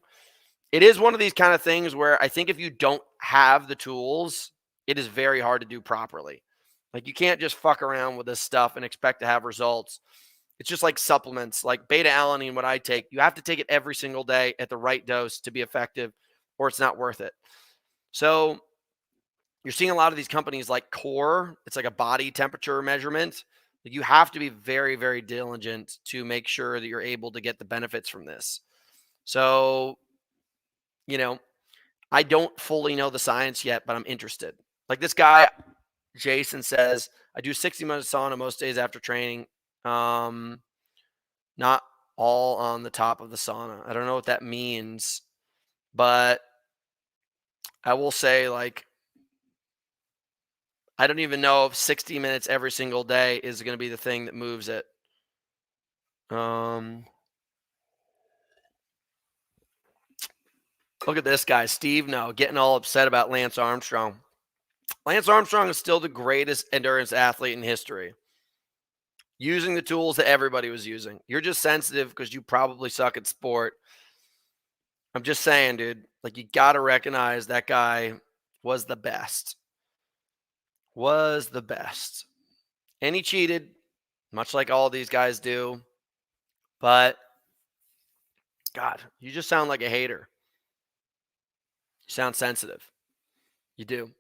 It is one of these kind of things where I think if you don't have the tools, it is very hard to do properly. Like you can't just fuck around with this stuff and expect to have results. It's just like supplements, like beta alanine, what I take. You have to take it every single day at the right dose to be effective, or it's not worth it. So you're seeing a lot of these companies like Core. It's like a body temperature measurement. You have to be very, very diligent to make sure that you're able to get the benefits from this. So, I don't fully know the science yet, but I'm interested. Like this guy, Jason says, I do 60 minutes sauna most days after training. Not all on the top of the sauna. I don't know what that means, but I will say, like, I don't even know if 60 minutes every single day is going to be the thing that moves it. Look at this guy, Steve. No, getting all upset about Lance Armstrong. Lance Armstrong is still the greatest endurance athlete in history. Using the tools that everybody was using. You're just sensitive because you probably suck at sport. I'm just saying, dude, like you got to recognize that guy was the best. And he cheated, much like all these guys do. But God, you just sound like a hater. You sound sensitive. You do.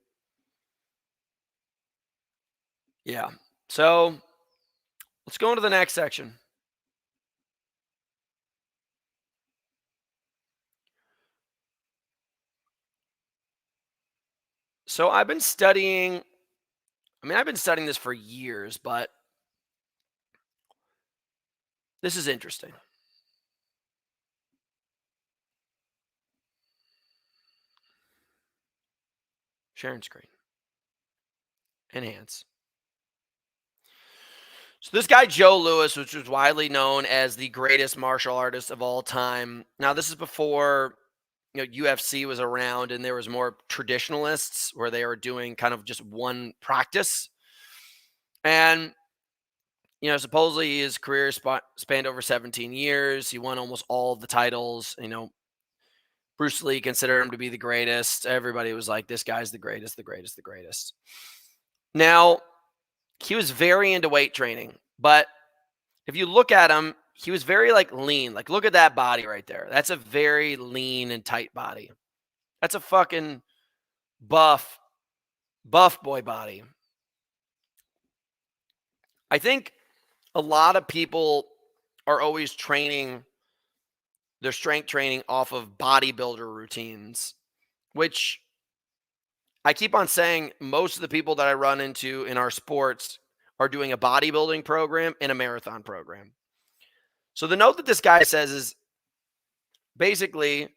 Yeah. So let's go into the next section. So I've been studying, I've been studying this for years, but this is interesting. Sharing screen. Enhance. So this guy Joe Lewis, which was widely known as the greatest martial artist of all time. Now this is before UFC was around and there was more traditionalists where they were doing kind of just one practice. And supposedly his career spanned over 17 years. He won almost all of the titles. Bruce Lee considered him to be the greatest. Everybody was like, this guy's the greatest, the greatest, the greatest. Now, he was very into weight training, but if you look at him, he was very lean. Like, look at that body right there. That's a very lean and tight body. That's a fucking buff boy body. I think a lot of people are always training their strength training off of bodybuilder routines, which I keep on saying most of the people that I run into in our sports are doing a bodybuilding program and a marathon program. So the note that this guy says is basically,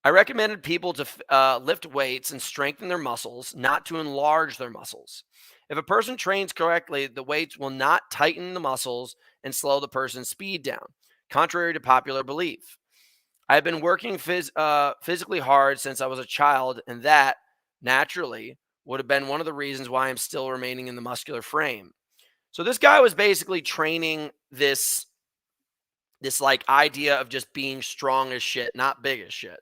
I recommended people to lift weights and strengthen their muscles, not to enlarge their muscles. If a person trains correctly, the weights will not tighten the muscles and slow the person's speed down, contrary to popular belief. I've been working physically hard since I was a child, and that, naturally, would have been one of the reasons why I'm still remaining in the muscular frame. So this guy was basically training this idea of just being strong as shit, not big as shit.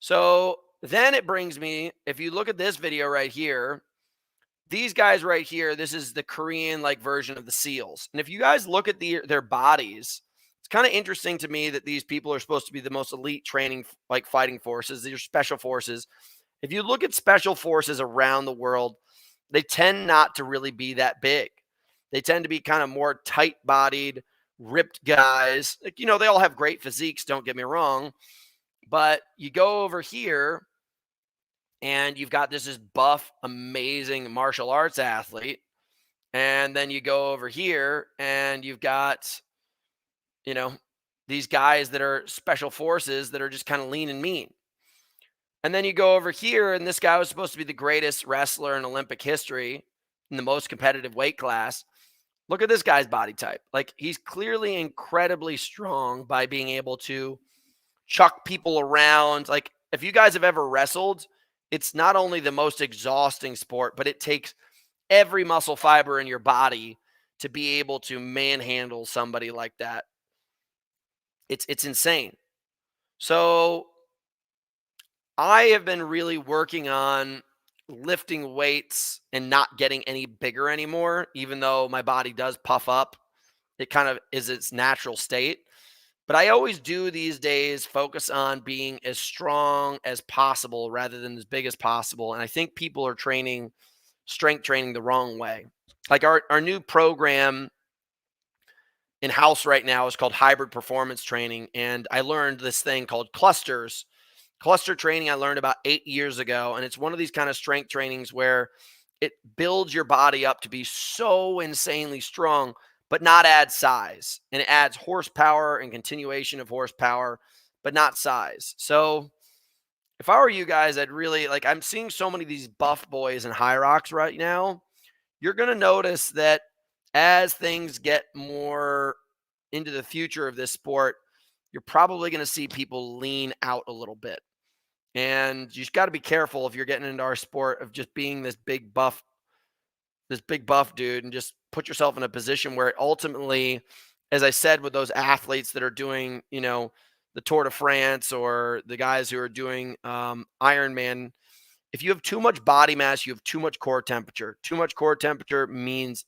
So then it brings me, if you look at this video right here, these guys right here, this is the Korean version of the SEALs. And if you guys look at their bodies, it's kind of interesting to me that these people are supposed to be the most elite training fighting forces. These are special forces. If you look at special forces around the world, they tend not to really be that big. They tend to be kind of more tight-bodied, ripped guys. They all have great physiques, don't get me wrong. But you go over here and you've got this buff, amazing martial arts athlete. And then you go over here and you've got, these guys that are special forces that are just kind of lean and mean. And then you go over here and this guy was supposed to be the greatest wrestler in Olympic history in the most competitive weight class. Look at this guy's body type. He's clearly incredibly strong by being able to chuck people around. If you guys have ever wrestled, it's not only the most exhausting sport, but it takes every muscle fiber in your body to be able to manhandle somebody like that. It's insane. So I have been really working on lifting weights and not getting any bigger anymore, even though my body does puff up. It kind of is its natural state. But I always do these days focus on being as strong as possible rather than as big as possible. And I think people are strength training the wrong way. Our new program in house right now is called hybrid performance training. And I learned this thing called clusters. Cluster training I learned about 8 years ago. And it's one of these kind of strength trainings where it builds your body up to be so insanely strong, but not add size. And it adds horsepower and continuation of horsepower, but not size. So if I were you guys, I'd really I'm seeing so many of these buff boys and high rocks right now. You're going to notice that as things get more into the future of this sport, you're probably going to see people lean out a little bit. And you just got to be careful if you're getting into our sport of just being this big buff dude, and just put yourself in a position where ultimately, as I said, with those athletes that are doing, the Tour de France or the guys who are doing Ironman, if you have too much body mass, you have too much core temperature. Too much core temperature means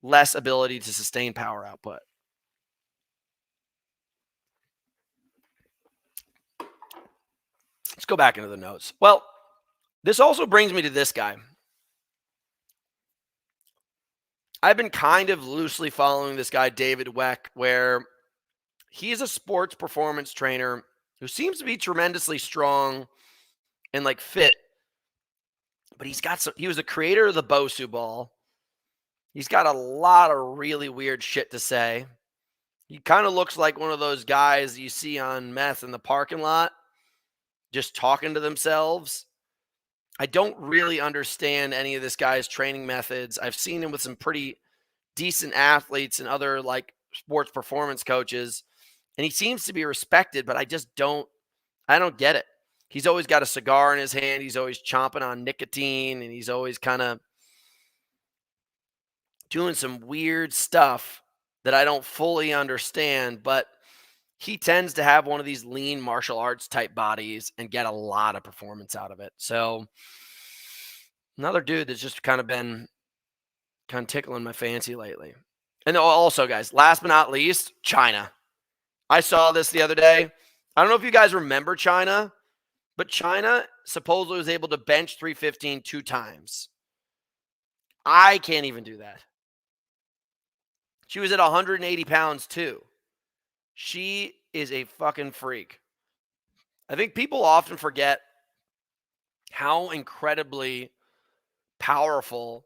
less ability to sustain power output. Let's go back into the notes. Well, this also brings me to this guy. I've been kind of loosely following this guy, David Weck, where he's a sports performance trainer who seems to be tremendously strong and fit. But he was the creator of the Bosu ball. He's got a lot of really weird shit to say. He kind of looks like one of those guys you see on meth in the parking lot, just talking to themselves. I don't really understand any of this guy's training methods. I've seen him with some pretty decent athletes and other like sports performance coaches, and he seems to be respected, but I don't get it. He's always got a cigar in his hand. He's always chomping on nicotine, and he's always kind of doing some weird stuff that I don't fully understand, but he tends to have one of these lean martial arts type bodies and get a lot of performance out of it. So another dude that's just kind of tickling my fancy lately. And also, guys, last but not least, China. I saw this the other day. I don't know if you guys remember China, but China supposedly was able to bench 315 2 times. I can't even do that. She was at 180 pounds too. She is a fucking freak. I think people often forget how incredibly powerful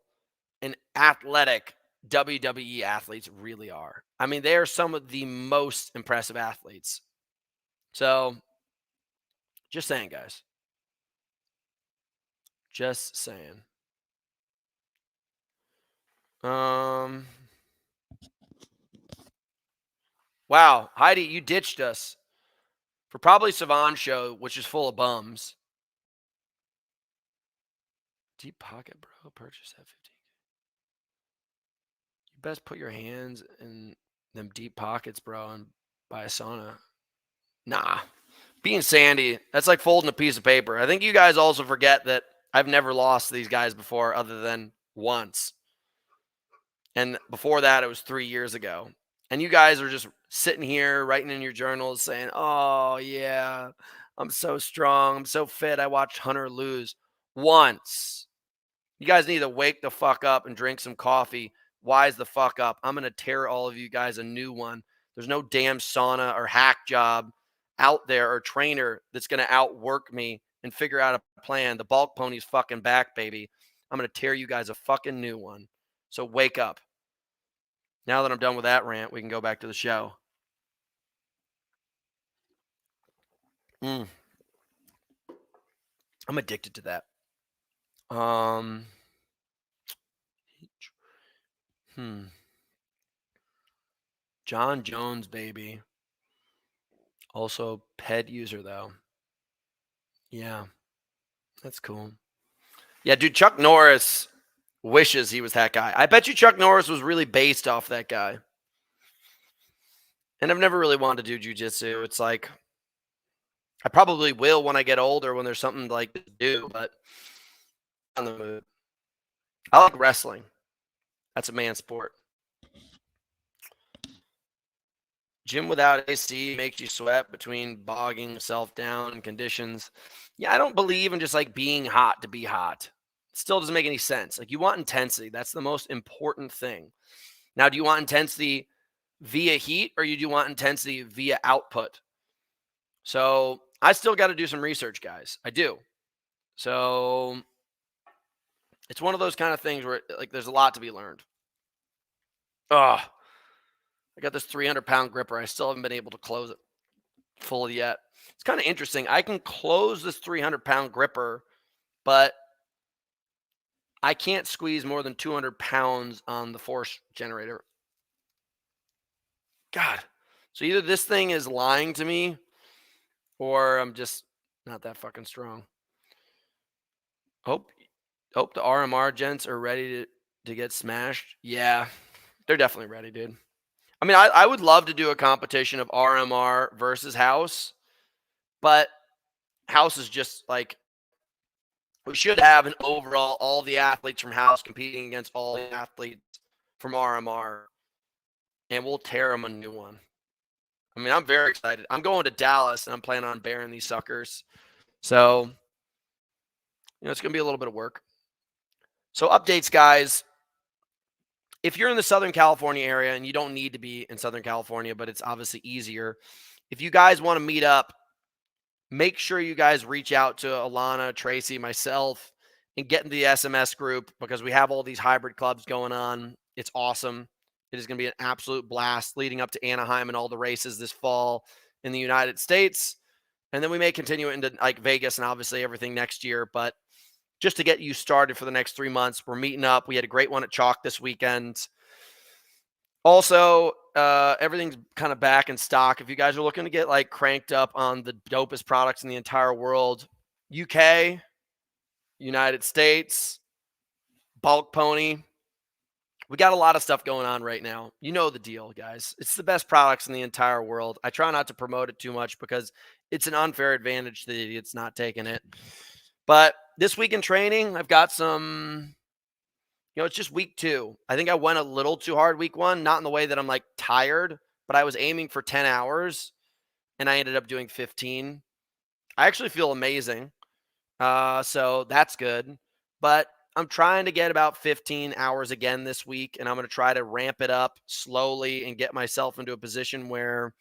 and athletic WWE athletes really are. I mean, they are some of the most impressive athletes. So, just saying, guys. Just saying. Wow, Heidi, you ditched us for probably Savon's show, which is full of bums. Deep pocket, bro. Purchase that 15. You best put your hands in them deep pockets, bro, and buy a sauna. Nah. Being Sandy, that's like folding a piece of paper. I think you guys also forget that I've never lost to these guys before other than once. And before that, it was 3 years ago. And you guys are just sitting here writing in your journals saying, oh, yeah, I'm so strong. I'm so fit. I watched Hunter lose once. You guys need to wake the fuck up and drink some coffee. Wise the fuck up. I'm going to tear all of you guys a new one. There's no damn sauna or hack job out there or trainer that's going to outwork me and figure out a plan. The bulk pony's fucking back, baby. I'm going to tear you guys a fucking new one. So wake up. Now that I'm done with that rant, we can go back to the show. I'm addicted to that. John Jones, baby. Also, PED user, though. Yeah, that's cool. Yeah, dude, Chuck Norris wishes he was that guy. I bet you Chuck Norris was really based off that guy. And I've never really wanted to do jiu-jitsu. It's like, I probably will when I get older, when there's something like to do, but on the move. I like wrestling. That's a man's sport. Gym without AC makes you sweat between bogging yourself down in conditions. Yeah, I don't believe in just like being hot to be hot. It still doesn't make any sense. Like, you want intensity. That's the most important thing. Now, do you want intensity via heat, or do you want intensity via output? So I still got to do some research, guys. I do. So it's one of those kind of things where like there's a lot to be learned. I got this 300-pound gripper. I still haven't been able to close it fully yet. It's kind of interesting. I can close this 300-pound gripper, but I can't squeeze more than 200 pounds on the force generator. God. So either this thing is lying to me, or I'm just not that fucking strong. Hope the RMR gents are ready to get smashed. Yeah, they're definitely ready, dude. I mean, I would love to do a competition of RMR versus House, but House is just like, we should have an overall, all the athletes from House competing against all the athletes from RMR, and we'll tear them a new one. I mean, I'm very excited. I'm going to Dallas, and I'm planning on bearing these suckers. So, it's going to be a little bit of work. So updates, guys. If you're in the Southern California area, and you don't need to be in Southern California, but it's obviously easier. If you guys want to meet up, make sure you guys reach out to Alana, Tracy, myself, and get into the SMS group because we have all these hybrid clubs going on. It's awesome. It is going to be an absolute blast leading up to Anaheim and all the races this fall in the United States. And then we may continue into like Vegas and obviously everything next year. But just to get you started for the next 3 months, we're meeting up. We had a great one at Chalk this weekend. Also, everything's kind of back in stock. If you guys are looking to get like cranked up on the dopest products in the entire world, UK, United States, Bulk Pony. We got a lot of stuff going on right now. You know the deal, guys. It's the best products in the entire world. I try not to promote it too much because it's an unfair advantage to the idiots not taking it. But this week in training, I've got some, it's just week 2. I think I went a little too hard week 1, not in the way that I'm like tired, but I was aiming for 10 hours and I ended up doing 15. I actually feel amazing. So that's good. But I'm trying to get about 15 hours again this week, and I'm going to try to ramp it up slowly and get myself into a position where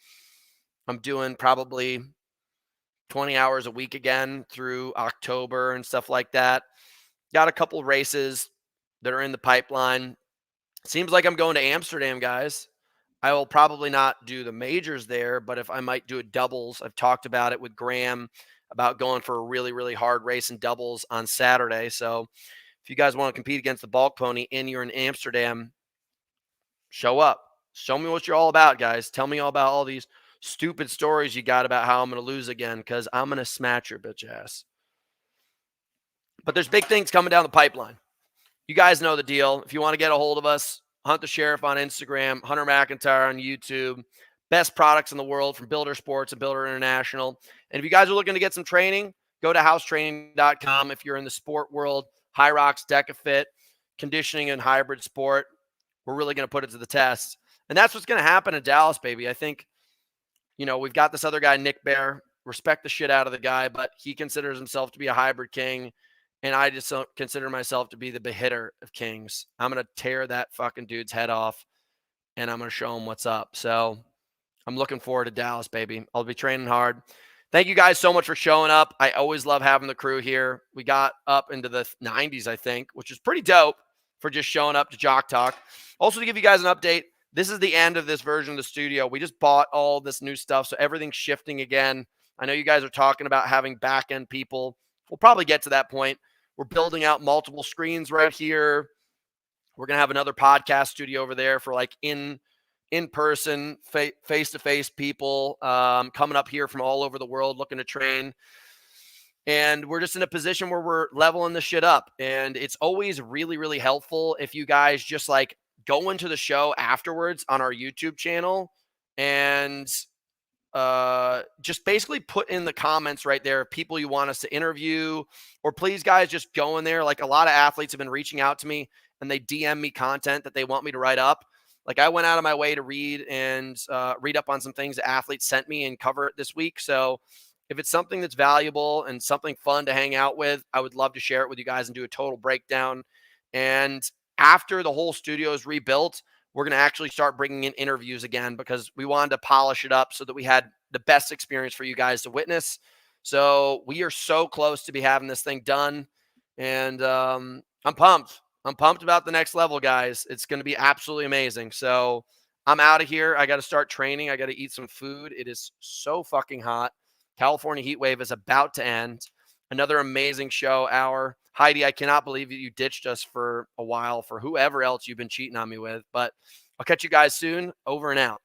I'm doing probably 20 hours a week again through October and stuff like that. Got a couple races that are in the pipeline. Seems like I'm going to Amsterdam, guys. I will probably not do the majors there, but if I might do a doubles, I've talked about it with Graham about going for a really, really hard race in doubles on Saturday. So if you guys want to compete against the bulk pony and you're in Amsterdam, show up. Show me what you're all about, guys. Tell me all about all these stupid stories you got about how I'm going to lose again, because I'm going to smash your bitch ass. But there's big things coming down the pipeline. You guys know the deal. If you want to get a hold of us, Hunt the Sheriff on Instagram, Hunter McIntyre on YouTube. Best products in the world from Builder Sports and Builder International. And if you guys are looking to get some training, go to housetraining.com. If you're in the sport world, High Rocks, DecaFit, conditioning and hybrid sport, we're really going to put it to the test. And that's what's going to happen in Dallas, baby. I think, we've got this other guy, Nick Bear. Respect the shit out of the guy, but he considers himself to be a hybrid king. And I just don't consider myself to be the behitter of kings. I'm going to tear that fucking dude's head off, and I'm going to show him what's up. So I'm looking forward to Dallas, baby. I'll be training hard. Thank you guys so much for showing up. I always love having the crew here. We got up into the 90s, I think, which is pretty dope for just showing up to Jock Talk. Also, to give you guys an update, this is the end of this version of the studio. We just bought all this new stuff, so everything's shifting again. I know you guys are talking about having back-end people. We'll probably get to that point. We're building out multiple screens right here. We're going to have another podcast studio over there for like in-person, face-to-face people coming up here from all over the world looking to train. And we're just in a position where we're leveling the shit up. And it's always really, really helpful if you guys just like go into the show afterwards on our YouTube channel and just basically put in the comments right there people you want us to interview, or please guys just go in there. Like a lot of athletes have been reaching out to me and they DM me content that they want me to write up. Like I went out of my way to read up on some things that athletes sent me and cover it this week. So if it's something that's valuable and something fun to hang out with, I would love to share it with you guys and do a total breakdown. And after the whole studio is rebuilt, we're going to actually start bringing in interviews again because we wanted to polish it up so that we had the best experience for you guys to witness. So we are so close to be having this thing done. And I'm pumped. I'm pumped about the next level, guys. It's going to be absolutely amazing. So I'm out of here. I got to start training. I got to eat some food. It is so fucking hot. California heat wave is about to end. Another amazing show hour. Heidi, I cannot believe that you ditched us for a while for whoever else you've been cheating on me with. But I'll catch you guys soon. Over and out.